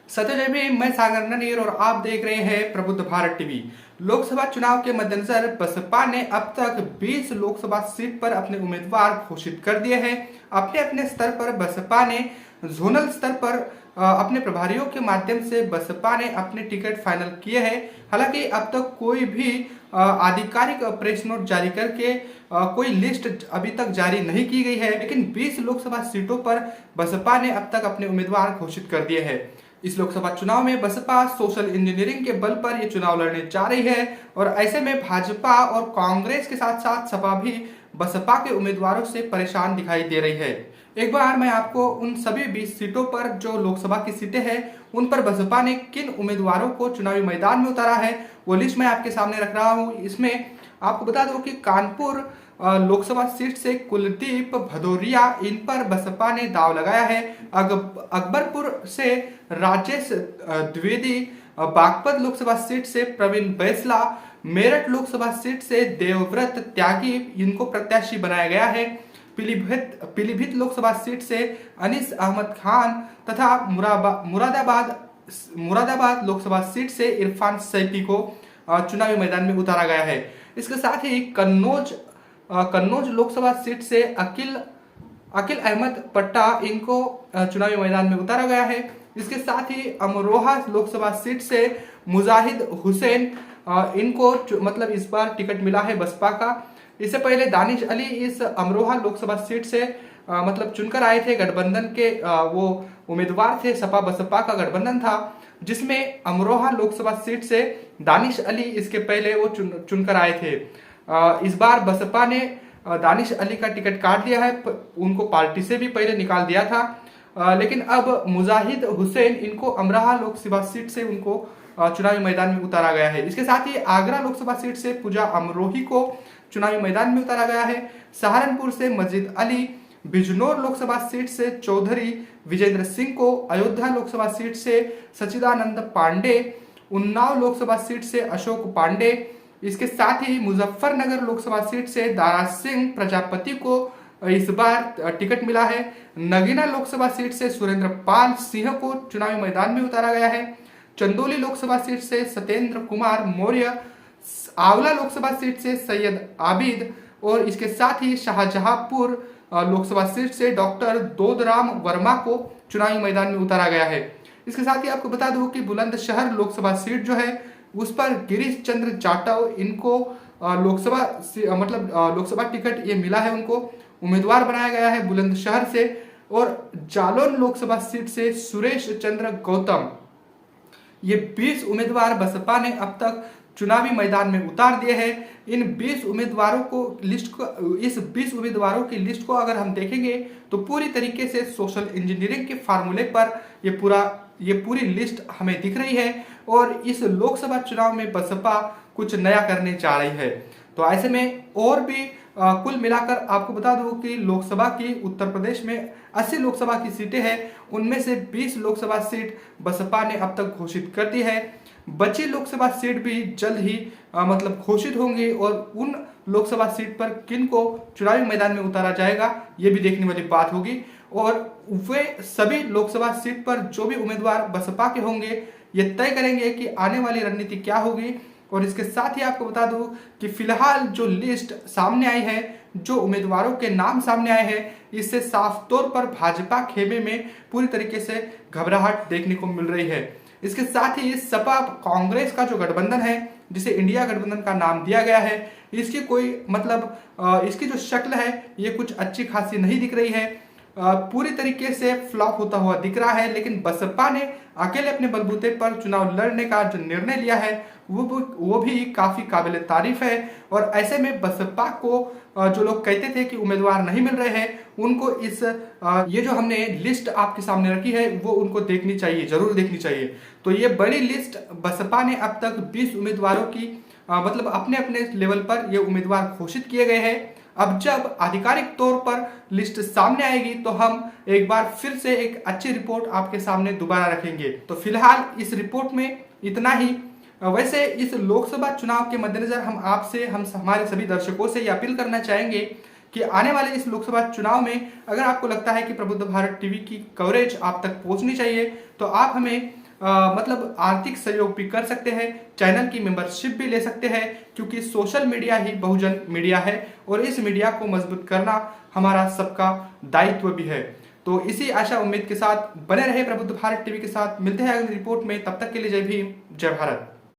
सत्यजय में मैं सागर ननीर और आप देख रहे हैं प्रबुद्ध भारत टीवी। लोकसभा चुनाव के मद्देनजर बसपा ने अब तक 20 लोकसभा सीट पर अपने उम्मीदवार घोषित कर दिए हैं। अपने अपने स्तर पर बसपा ने जोनल स्तर पर अपने प्रभारियों के माध्यम से बसपा ने अपने टिकट फाइनल किए हैं। हालांकि अब तक कोई भी आधिकारिक प्रेस नोट जारी करके कोई लिस्ट अभी तक जारी नहीं की गई है, लेकिन 20 लोकसभा सीटों पर बसपा ने अब तक अपने उम्मीदवार घोषित कर दिए हैं। इस लोकसभा चुनाव में बसपा सोशल इंजीनियरिंग के बल पर यह चुनाव लड़ने जा रही है और ऐसे में भाजपा और कांग्रेस के साथ साथ सपा भी बसपा के उम्मीदवारों से परेशान दिखाई दे रही है। एक बार मैं आपको उन सभी 20 सीटों पर जो लोकसभा की सीटें हैं उन पर बसपा ने किन उम्मीदवारों को चुनावी मैदान में उतारा है वो लिस्ट मैं आपके सामने रख रहा हूं। इसमें आपको बता दूं कि कानपुर लोकसभा सीट से कुलदीप भदौरिया, इन पर बसपा ने दाव लगाया है। अकबरपुर से राजेश द्विवेदी, बागपत लोकसभा सीट से प्रवीण बैसला, मेरठ लोकसभा सीट से देवव्रत त्यागी, इनको प्रत्याशी बनाया गया है। पीलीभीत लोकसभा सीट से अनीस अहमद खान तथा मुरादाबाद लोकसभा सीट से इरफान सैफी को चुनावी मैदान में उतारा गया है। इसके साथ ही कन्नौज लोकसभा सीट से अकील अहमद पट्टा, इनको चुनावी मैदान में उतारा गया है। इसके साथ ही अमरोहा लोकसभा सीट से मुजाहिद हुसैन, इनको मतलब इस बार टिकट मिला है बसपा का। इससे पहले दानिश अली इस अमरोहा लोकसभा सीट से मतलब चुनकर आए थे। गठबंधन के वो उम्मीदवार थे, सपा बसपा का गठबंधन था जिसमें अमरोहा लोकसभा सीट से दानिश अली इसके पहले वो चुनकर आए थे। इस बार बसपा ने दानिश अली का टिकट काट दिया है, उनको पार्टी से भी पहले निकाल दिया था, लेकिन अब मुजाहिद हुसैन, इनको अमरोहा लोकसभा सीट से उनको चुनावी मैदान में उतारा गया है। इसके साथ ही आगरा लोकसभा सीट से पूजा अमरोही को चुनावी मैदान में उतारा गया है। सहारनपुर से मजिद अली, बिजनौर लोकसभा सीट से चौधरी विजेंद्र सिंह को, अयोध्या लोकसभा सीट से सचिदानंद पांडे, उन्नाव लोकसभा सीट से अशोक पांडे, इसके साथ ही मुजफ्फरनगर लोकसभा सीट से दारा सिंह प्रजापति को इस बार टिकट मिला है। नगीना लोकसभा सीट से सुरेंद्र पाल सिंह को चुनावी मैदान में उतारा गया है। चंदौली लोकसभा सीट से सत्येंद्र कुमार मौर्य, आंवला लोकसभा सीट से सैयद आबिद और इसके साथ ही शाहजहांपुर लोकसभा सीट से डॉक्टर दोदराम वर्मा को चुनावी मैदान में उतारा गया है। इसके साथ ही आपको बता दूं कि बुलंदशहर लोकसभा सीट जो है उस पर गिरीश चंद्र जाटव, इनको लोकसभा टिकट ये मिला है, उनको उम्मीदवार बनाया गया है बुलंदशहर से। और जालौन लोकसभा सीट से सुरेश चंद्र गौतम, ये 20 उम्मीदवार बसपा ने अब तक चुनावी मैदान में उतार दिए हैं। इन 20 उम्मीदवारों की लिस्ट को अगर हम देखेंगे तो पूरी तरीके से सोशल इंजीनियरिंग के फार्मूले पर ये पूरी लिस्ट हमें दिख रही है और इस लोकसभा चुनाव में बसपा कुछ नया करने जा रही है। तो ऐसे में और भी कुल मिलाकर आपको बता दूं कि लोकसभा की उत्तर प्रदेश में 80 लोकसभा की सीटें हैं, उनमें से 20 लोकसभा सीट बसपा ने अब तक घोषित कर दी है। बची लोकसभा सीट भी जल्द ही मतलब घोषित होंगी और उन लोकसभा सीट पर किन को चुनावी मैदान में उतारा जाएगा ये भी देखने वाली बात होगी। और वे सभी लोकसभा सीट पर जो भी उम्मीदवार बसपा के होंगे ये तय करेंगे कि आने वाली रणनीति क्या होगी। और इसके साथ ही आपको बता दूं कि फिलहाल जो लिस्ट सामने आई है, जो उम्मीदवारों के नाम सामने आए हैं, इससे साफ तौर पर भाजपा खेमे में पूरी तरीके से घबराहट देखने को मिल रही है। इसके साथ ही सपा कांग्रेस का जो गठबंधन है, जिसे इंडिया गठबंधन का नाम दिया गया है, इसकी कोई मतलब इसकी जो शक्ल है ये कुछ अच्छी खासी नहीं दिख रही है, पूरी तरीके से फ्लॉप होता हुआ दिख रहा है। लेकिन बसपा ने अकेले अपने बलबूते पर चुनाव लड़ने का जो निर्णय लिया है वो भी काफी काबिल तारीफ है। और ऐसे में बसपा को जो लोग कहते थे कि उम्मीदवार नहीं मिल रहे हैं, उनको ये जो हमने लिस्ट आपके सामने रखी है वो उनको देखनी चाहिए, जरूर देखनी चाहिए। तो ये बड़ी लिस्ट बसपा ने अब तक 20 उम्मीदवारों की मतलब अपने अपने लेवल पर ये उम्मीदवार घोषित किए गए हैं। अब जब आधिकारिक तौर पर लिस्ट सामने आएगी तो हम एक बार फिर से एक अच्छी रिपोर्ट आपके सामने दोबारा रखेंगे। तो फिलहाल इस रिपोर्ट में इतना ही। वैसे इस लोकसभा चुनाव के मद्देनजर हम हमारे सभी दर्शकों से ये अपील करना चाहेंगे कि आने वाले इस लोकसभा चुनाव में अगर आपको लगता है कि प्रबुद्ध भारत टीवी की कवरेज आप तक पहुंचनी चाहिए तो आप हमें मतलब आर्थिक सहयोग भी कर सकते हैं, चैनल की मेंबरशिप भी ले सकते हैं, क्योंकि सोशल मीडिया ही बहुजन मीडिया है और इस मीडिया को मजबूत करना हमारा सबका दायित्व भी है। तो इसी आशा उम्मीद के साथ बने रहे प्रबुद्ध भारत टीवी के साथ। मिलते हैं अगली रिपोर्ट में, तब तक के लिए जय भीम, जय भारत।